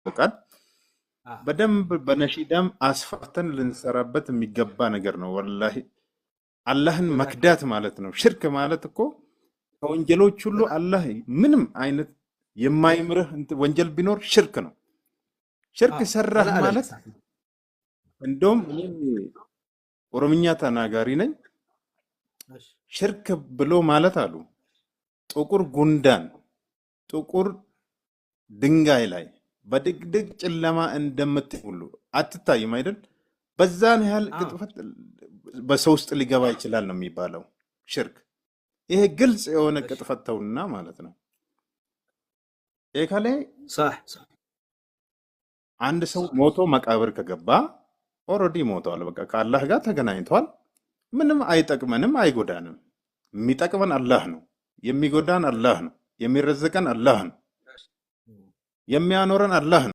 ቃል አዎ በደንብ በነሺዳም አስፋፍተን ልንሰራበት የሚገባ ነገር ነው። ወላሂ አላህን ጀዛከላ መክዳት ማለት ነው። ሽርክ ማለት እኮ ከወንጀሎች ሁሉ አላህ ምንም አይነት የማይምርህ ወንጀል ቢኖር ሽርክ ነው። ሽርክ አዎ ሰራህ አላህ ማለት አለልሳት ነው። እንደውም እኔ ኦሮምኛ ተናጋሪ ነኝ። እሺ ሽርክ ብሎ ማለት አሉ ጥቁር ጉንዳን ጥቁር ድንጋይ ላይ በድቅድቅ ጨለማ እንደምትይ ሁሉ አትታይም አይደል? በዛን ያህል አዎ ቅጥፈት በሰው ውስጥ ሊገባ ይችላል ነው የሚባለው ሽርክ። ይሄ ግልጽ የሆነ እሺ ቅጥፈት ተውና ማለት ነው። ይሄ ከላይ صح صح አንድ ሰው ሞቶ መቃብር ከገባ ኦልሬዲ ሞተዋል። በቃ ከአላህ ጋር ተገናኝቷል። ምንም አይጠቅመንም፣ አይጎዳንም። የሚጠቅመን አላህ ነው፣ የሚጎዳን አላህ ነው፣ የሚረዝቀን አላህ ነው፣ የሚያኖረን አላህ ነው።